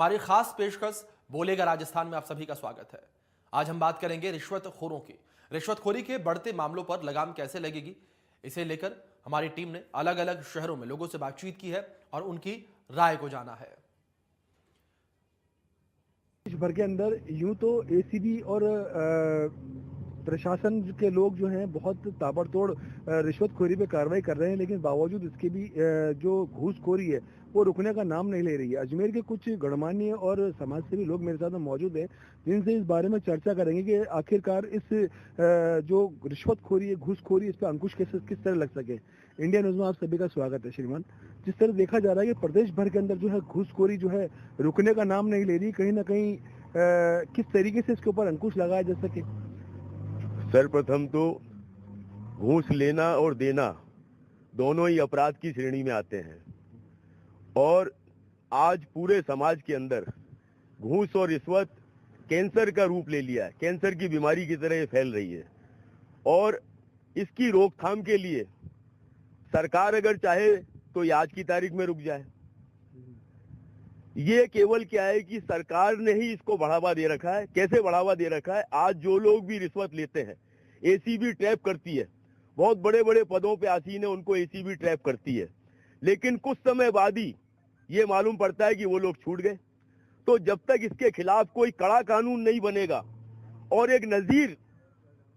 हमारी खास पेशकश बोलेगा राजस्थान में आप सभी का स्वागत है। आज हम बात करेंगे रिश्वतखोरों की। रिश्वतखोरी के बढ़ते मामलों पर लगाम कैसे लगेगी, इसे लेकर हमारी टीम ने अलग अलग शहरों में लोगों से बातचीत की है और उनकी राय को जाना है। देश भर के अंदर यूं तो एसीबी और प्रशासन के लोग जो हैं बहुत ताबड़तोड़ रिश्वतखोरी पे कार्रवाई कर रहे हैं, लेकिन बावजूद इसके भी जो घूसखोरी है वो रुकने का नाम नहीं ले रही है। अजमेर के कुछ गणमान्य और समाजसेवी लोग मेरे साथ में मौजूद हैं, जिनसे इस बारे में चर्चा करेंगे कि आखिरकार इस जो रिश्वतखोरी है, घूसखोरी, इस पर अंकुश किस तरह लग सके। इंडिया न्यूज में आप सभी का स्वागत है। श्रीमान, जिस तरह देखा जा रहा है कि प्रदेश भर के अंदर जो है घूसखोरी जो है रुकने का नाम नहीं ले रही, कहीं ना कहीं किस तरीके से इसके ऊपर अंकुश लगाया जा सके। सर्वप्रथम तो घूस लेना और देना दोनों ही अपराध की श्रेणी में आते हैं और आज पूरे समाज के अंदर घूस और रिश्वत कैंसर का रूप ले लिया है। कैंसर की बीमारी की तरह ये फैल रही है और इसकी रोकथाम के लिए सरकार अगर चाहे तो ये आज की तारीख में रुक जाए। ये केवल क्या है कि सरकार ने ही इसको बढ़ावा दे रखा है। कैसे बढ़ावा दे रखा है? आज जो लोग भी रिश्वत लेते हैं, एसीबी ट्रैप करती है। बहुत बड़े बड़े पदों पे आसीन है, उनको एसीबी ट्रैप करती है, लेकिन कुछ समय बाद ही ये मालूम पड़ता है कि वो लोग छूट गए। तो जब तक इसके खिलाफ कोई कड़ा कानून नहीं बनेगा और एक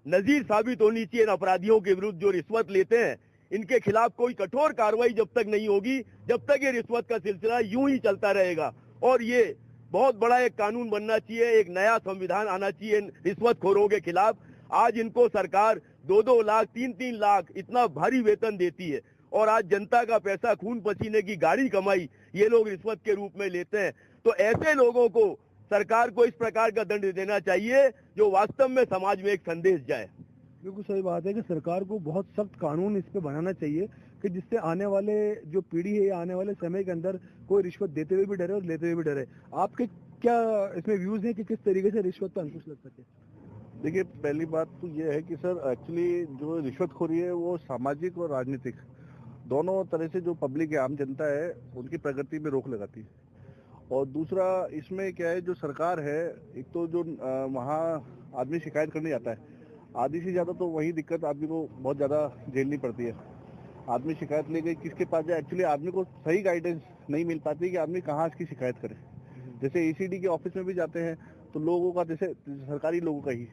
नजीर साबित होनी चाहिए इन अपराधियों के विरुद्ध जो रिश्वत लेते हैं, इनके खिलाफ कोई कठोर कार्रवाई जब तक नहीं होगी, जब तक ये रिश्वत का सिलसिला यूं ही चलता रहेगा। और ये बहुत बड़ा एक कानून बनना चाहिए, एक नया संविधान आना चाहिए इन रिश्वतखोरों के खिलाफ। आज इनको सरकार 2-2 लाख 3-3 लाख इतना भारी वेतन देती है और आज जनता का पैसा, खून पसीने की गाड़ी कमाई ये लोग रिश्वत के रूप में लेते हैं। तो ऐसे लोगों को सरकार को इस प्रकार का दंड देना चाहिए जो वास्तव में समाज में एक संदेश जाए। बिल्कुल सही बात है कि सरकार को बहुत सख्त कानून इस पे बनाना चाहिए कि जिससे आने वाले जो पीढ़ी है, आने वाले समय के अंदर कोई रिश्वत देते हुए भी डरे और लेते हुए भी डरे। आपके क्या इसमें व्यूज हैं कि किस तरीके से रिश्वत पर अंकुश लग सके? देखिए, पहली बात तो ये है कि सर एक्चुअली जो रिश्वतखोरी है वो सामाजिक और राजनीतिक दोनों तरह से जो पब्लिक है, आम जनता है, उनकी प्रगति में रोक लगाती है। और दूसरा इसमें क्या है, जो सरकार है, एक तो जो वहाँ आदमी शिकायत करने जाता है, आधी से ज्यादा तो वही दिक्कत आदमी को बहुत ज्यादा झेलनी पड़ती है। आदमी शिकायत ले गई, किसके पास जाए, एक्चुअली आदमी को सही गाइडेंस नहीं मिल पाती कि आदमी कहाँ इसकी शिकायत करे। जैसे एसीडी के ऑफिस में भी जाते हैं तो लोगों का, जैसे सरकारी लोगों का ही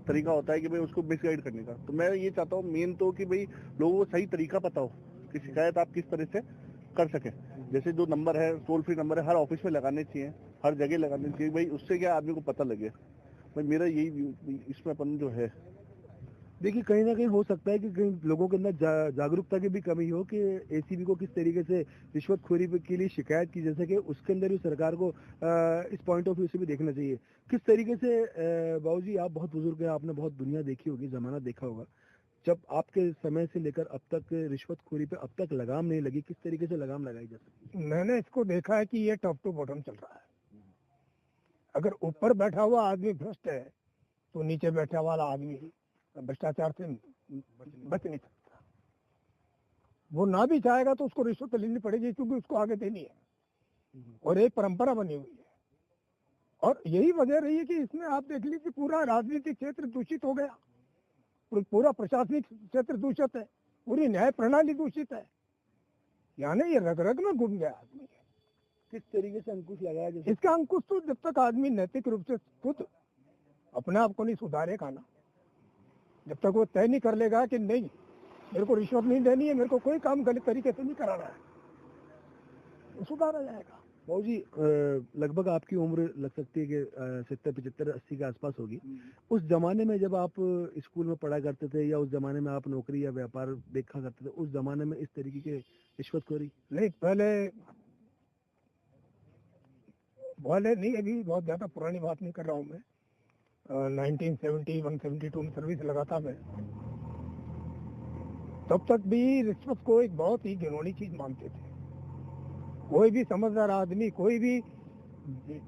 तरीका होता है कि भाई उसको मिसगाइड करने का। तो मैं ये चाहता हूँ मेन तो कि भाई लोगों को सही तरीका पता हो कि शिकायत आप किस तरह से कर सके। जैसे जो नंबर है, टोल फ्री नंबर है, हर ऑफिस में लगाने चाहिए, हर जगह लगाने चाहिए भाई, उससे क्या आदमी को पता लगे। भाई मेरा यही इसमें अपन जो है। देखिए, कहीं ना कहीं हो सकता है कि कहीं लोगों के अंदर जागरूकता की भी कमी हो कि एसीबी को किस तरीके से रिश्वतखोरी के लिए शिकायत की जा सके। उसके अंदर भी सरकार को इस पॉइंट ऑफ व्यू से भी देखना चाहिए किस तरीके से। बाबूजी, आप बहुत बुजुर्ग हैं, आपने बहुत दुनिया देखी होगी, जमाना देखा होगा। जब आपके समय से लेकर अब तक रिश्वतखोरी पे अब तक लगाम नहीं लगी, किस तरीके से लगाम लगाई जा सकती? मैंने इसको देखा है कि ये टॉप टू बॉटम चल रहा है। अगर ऊपर बैठा हुआ आदमी भ्रष्ट है तो नीचे बैठा वाला आदमी भ्रष्टाचार से बच नहीं सकता। वो ना भी चाहेगा तो उसको रिश्वत लेनी पड़ेगी, क्योंकि उसको आगे देनी है और एक परंपरा बनी हुई है। और यही वजह रही है कि इसमें आप देख लीजिए पूरा राजनीतिक क्षेत्र दूषित हो गया, पूरा प्रशासनिक क्षेत्र दूषित है, पूरी न्याय प्रणाली दूषित है, यानी ये रग रग में घुम गया आदमी। किस तरीके से अंकुश लगाया जा सकता? इसका अंकुश तो जब तक आदमी नैतिक रूप से खुद अपने आप को नहीं सुधारेगा ना, जब तक वो तय नहीं कर लेगा कि नहीं मेरे को रिश्वत नहीं देनी है, मेरे को कोई काम गलत तरीके से नहीं कराना है, तो सुधारा जाएगा। बाबूजी, लगभग आपकी उम्र लग सकती है कि 70, 75, 80 के आसपास होगी। उस जमाने में जब आप स्कूल में पढ़ा करते थे या उस जमाने में आप नौकरी या व्यापार देखा करते थे, उस जमाने में इस तरीके के रिश्वतखोरी? नहीं, पहले नहीं, अभी बहुत ज्यादा पुरानी बात नहीं कर रहा हूँ मैं। 1971, 72 में सर्विस लगा था मैं, तब तक भी रिश्वत को एक बहुत ही घिनौनी चीज मानते थे। कोई भी समझदार आदमी, कोई भी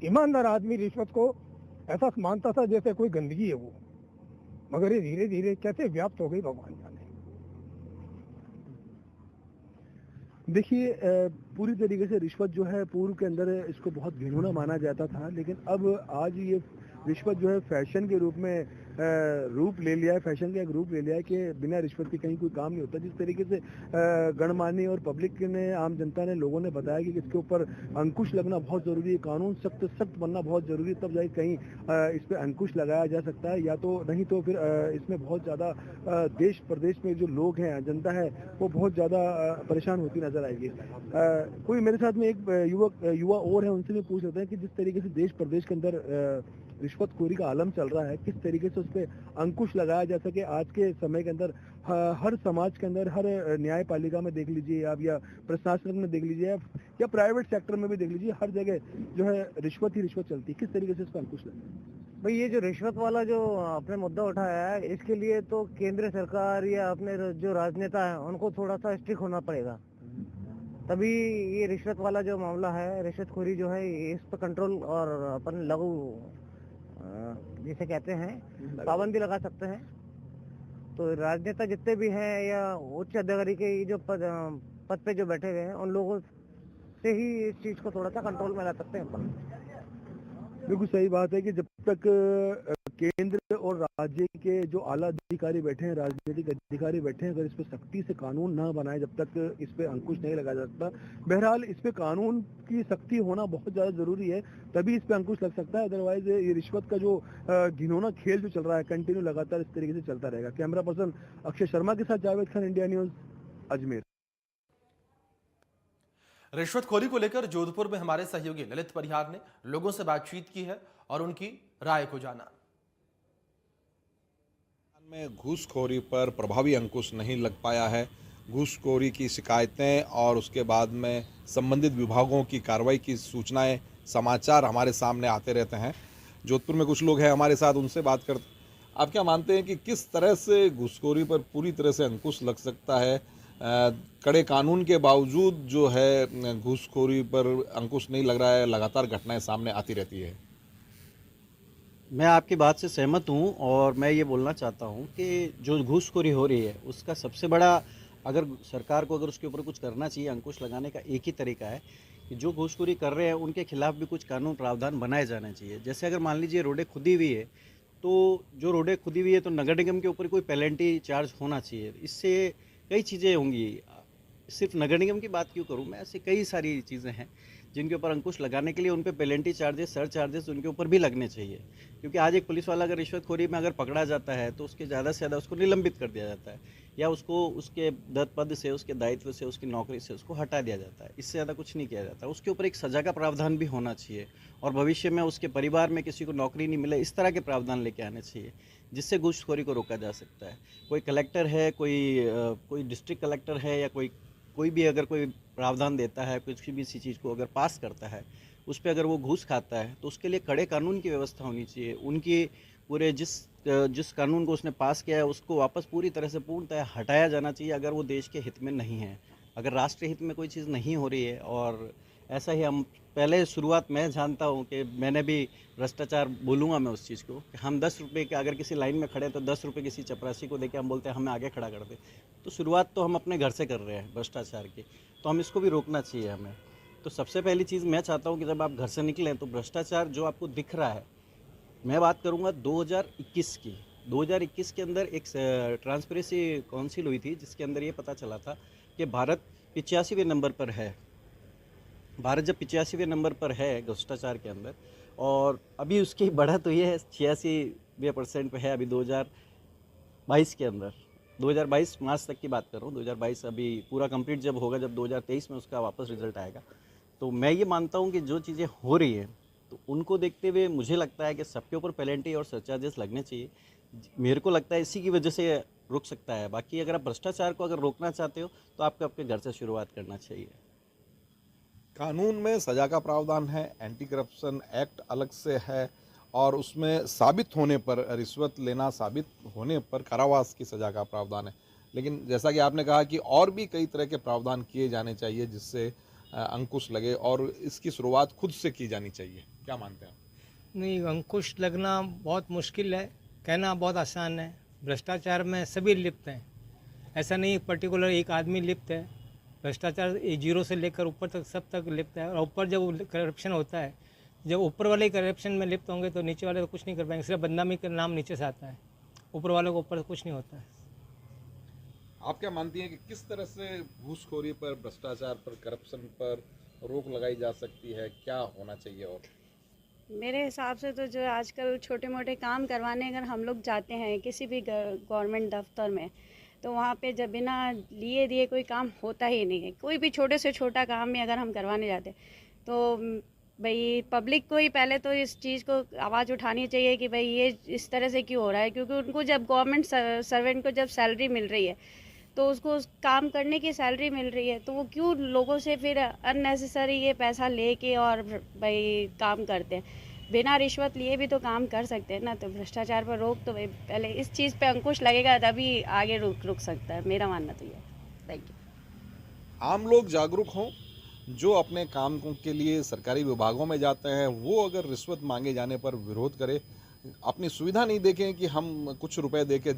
ईमानदार आदमी रिश्वत को ऐसा मानता था जैसे कोई गंदगी है वो। मगर ये धीरे धीरे कैसे व्याप्त हो गई भगवान जाने। देखिए पूरी तरीके से रिश्वत जो है पूर्व के अंदर इसको बहुत घिनौना माना जाता था, लेकिन अब आज ये रिश्वत जो है फैशन के रूप में रूप ले लिया है, फैशन का एक रूप ले लिया है कि बिना रिश्वत के कहीं कोई काम नहीं होता। जिस तरीके से गणमान्य और पब्लिक ने, आम जनता ने, लोगों ने बताया कि इसके ऊपर अंकुश लगना बहुत ज़रूरी है, कानून सख्त बनना बहुत ज़रूरी है, तब जाके कहीं इस पर अंकुश लगाया जा सकता है, या तो नहीं तो फिर इसमें बहुत ज़्यादा देश प्रदेश में जो लोग हैं, जनता है, वो बहुत ज़्यादा परेशान होती नजर आएगी। कोई मेरे साथ में एक युवा और है, उनसे भी पूछ लेते हैं कि जिस तरीके से देश प्रदेश के अंदर रिश्वतखोरी का आलम चल रहा है, किस तरीके से उस पर अंकुश लगाया जा सके आज के समय के अंदर। हर समाज के अंदर, हर न्यायपालिका में देख लीजिए आप, या प्रशासन में देख लीजिए आप, या प्राइवेट सेक्टर में भी देख लीजिए, हर जगह जो है रिश्वत ही रिश्वत चलती है। किस तरीके से इस पर अंकुश लगे? भाई ये जो रिश्वत वाला जो आपने मुद्दा उठाया है, इसके लिए तो केंद्र सरकार या अपने जो राजनेता है उनको थोड़ा सा स्ट्रिक्ट होना पड़ेगा, तभी ये रिश्वत वाला जो मामला है, रिश्वतखोरी जो है, इस पर कंट्रोल और अपन लागू जिसे कहते हैं पाबंदी लगा सकते हैं। तो राजनेता जितने भी हैं या उच्च अधिकारी के जो पद पे जो बैठे हुए हैं, उन लोगों से ही इस चीज को थोड़ा सा कंट्रोल में ला सकते हैं अपन। बिल्कुल सही बात है कि जब तक केंद्र और राज्य के जो आला अधिकारी बैठे हैं, राजनीतिक अधिकारी बैठे हैं, अगर इस पे सख्ती से कानून ना बनाए, जब तक इस पे अंकुश नहीं लगाया जा सकता। बहरहाल इस पे कानून की सख्ती होना बहुत ज्यादा जरूरी है, तभी इस पे अंकुश लग सकता है। अदरवाइज ये रिश्वत का जो घिनौना खेल जो चल रहा है, कंटिन्यू लगातार इस तरीके से चलता रहेगा। कैमरा पर्सन अक्षय शर्मा के साथ जावेद खान, इंडिया न्यूज, अजमेर। रिश्वतखोरी को लेकर जोधपुर में हमारे सहयोगी ललित परिहार ने लोगों से बातचीत की है और उनकी राय को जाना। में घूसखोरी पर प्रभावी अंकुश नहीं लग पाया है। घूसखोरी की शिकायतें और उसके बाद में संबंधित विभागों की कार्रवाई की सूचनाएं, समाचार हमारे सामने आते रहते हैं। जोधपुर में कुछ लोग हैं हमारे साथ, उनसे बात करते। आप क्या मानते हैं कि किस तरह से घूसखोरी पर पूरी तरह से अंकुश लग सकता है? कड़े कानून के बावजूद जो है घूसखोरी पर अंकुश नहीं लग रहा है, लगातार घटनाएं सामने आती रहती है। मैं आपकी बात से सहमत हूं और मैं ये बोलना चाहता हूं कि जो घूसखोरी हो रही है उसका सबसे बड़ा, अगर सरकार को अगर उसके ऊपर कुछ करना चाहिए, अंकुश लगाने का एक ही तरीका है कि जो घूसखोरी कर रहे हैं उनके खिलाफ भी कुछ कानून प्रावधान बनाए जाने चाहिए। जैसे अगर मान लीजिए रोडें खुदी हुई है, तो जो रोडें खुदी हुई है तो नगर निगम के ऊपर कोई पेनल्टी चार्ज होना चाहिए। इससे कई चीज़ें होंगी, सिर्फ नगर निगम की बात क्यों करूं मैं, ऐसे कई सारी चीज़ें हैं जिनके ऊपर अंकुश लगाने के लिए उन पे पेनल्टी चार्जेस, सर चार्जेस उनके ऊपर भी लगने चाहिए। क्योंकि आज एक पुलिस वाला अगर रिश्वतखोरी में अगर पकड़ा जाता है तो उसके ज़्यादा से ज़्यादा उसको निलंबित कर दिया जाता है, या उसको उसके पद से, उसके दायित्व से, उसकी नौकरी से उसको हटा दिया जाता है। इससे ज़्यादा कुछ नहीं किया जाता। उसके ऊपर एक सजा का प्रावधान भी होना चाहिए और भविष्य में उसके परिवार में किसी को नौकरी नहीं मिले, इस तरह के प्रावधान लेके आने चाहिए जिससे घूसखोरी को रोका जा सकता है। कोई कलेक्टर है, कोई डिस्ट्रिक्ट कलेक्टर है, या कोई भी अगर कोई प्रावधान देता है, कुछ भी इसी चीज़ को अगर पास करता है, उस पर अगर वो घूस खाता है तो उसके लिए कड़े कानून की व्यवस्था होनी चाहिए। उनकी पूरे जिस कानून को उसने पास किया है उसको वापस पूरी तरह से पूर्णतः हटाया जाना चाहिए अगर वो देश के हित में नहीं है, अगर राष्ट्रीय हित में कोई चीज़ नहीं हो रही है। और ऐसा ही हम पहले शुरुआत मैं जानता हूँ कि मैंने भी भ्रष्टाचार बोलूँगा मैं उस चीज़ को कि हम 10 रुपये के अगर किसी लाइन में खड़े तो 10 रुपये किसी चपरासी को देके हम बोलते हैं हमें आगे खड़ा कर दे। तो शुरुआत तो हम अपने घर से कर रहे हैं भ्रष्टाचार की, तो हम इसको भी रोकना चाहिए हमें। तो सबसे पहली चीज़ मैं चाहता हूँ कि जब आप घर से निकलें तो भ्रष्टाचार जो आपको दिख रहा है, मैं बात करूँगा 2021 की। 2021 के अंदर एक ट्रांसपेरेंसी काउंसिल हुई थी जिसके अंदर ये पता चला था कि भारत 85वें नंबर पर है। भारत जब 85वें नंबर पर है भ्रष्टाचार के अंदर, और अभी उसकी बढ़त हुई है 86% पे है अभी 2022 के अंदर। 2022 मार्च तक की बात कर रहा हूँ, 2022 अभी पूरा कंप्लीट जब होगा, जब 2023 में उसका वापस रिजल्ट आएगा। तो मैं ये मानता हूँ कि जो चीज़ें हो रही हैं तो उनको देखते हुए मुझे लगता है कि सबके ऊपर पेनल्टी और सरचार्जेस लगने चाहिए। मेरे को लगता है इसी की वजह से रुक सकता है। बाकी अगर आप भ्रष्टाचार को अगर रोकना चाहते हो तो आपको आपके घर से शुरुआत करना चाहिए। कानून में सजा का प्रावधान है, एंटी करप्शन एक्ट अलग से है, और उसमें साबित होने पर, रिश्वत लेना साबित होने पर कारावास की सजा का प्रावधान है। लेकिन जैसा कि आपने कहा कि और भी कई तरह के प्रावधान किए जाने चाहिए जिससे अंकुश लगे, और इसकी शुरुआत खुद से की जानी चाहिए। क्या मानते हैं आप? नहीं, अंकुश लगना बहुत मुश्किल है, कहना बहुत आसान है। भ्रष्टाचार में सभी लिप्त हैं, ऐसा नहीं पर्टिकुलर एक आदमी लिप्त है। भ्रष्टाचार जीरो से लेकर ऊपर तक सब तक लिप्त है। और ऊपर जब करप्शन होता है, जब ऊपर वाले करप्शन में लिप्त होंगे तो नीचे वाले तो कुछ नहीं कर पाएंगे। सिर्फ बदनामी का नाम नीचे से आता है, ऊपर वालों को ऊपर कुछ नहीं होता है। आप क्या मानती हैं कि किस तरह से घूसखोरी पर, भ्रष्टाचार पर, करप्शन पर रोक लगाई जा सकती है? क्या होना चाहिए? और मेरे हिसाब से तो जो आजकल छोटे मोटे काम करवाने अगर हम लोग जाते हैं किसी भी गवर्नमेंट दफ्तर में, तो वहाँ पे जब बिना लिए दिए कोई काम होता ही नहीं है। कोई भी छोटे से छोटा काम भी अगर हम करवाने जाते तो भाई पब्लिक को ही पहले तो इस चीज़ को आवाज़ उठानी चाहिए कि भाई ये इस तरह से क्यों हो रहा है। क्योंकि उनको जब गवर्नमेंट सर्वेंट को जब सैलरी मिल रही है तो उसको उस काम करने की सैलरी मिल रही है, तो वो क्यों लोगों से फिर अननेसेसरी ये पैसा लेके और भाई काम करते हैं। बिना रिश्वत लिए भी तो काम कर सकते हैं ना। तो भ्रष्टाचार पर रोक तो भाई पहले इस चीज़ पे अंकुश लगेगा तभी आगे रुक सकता है, मेरा मानना तो ये। Thank you. आम लोग जागरूक हों, जो अपने काम के लिए सरकारी विभागों में जाते हैं वो अगर रिश्वत मांगे जाने पर विरोध करें, अपनी सुविधा नहीं देखें कि हम कुछ रुपए देके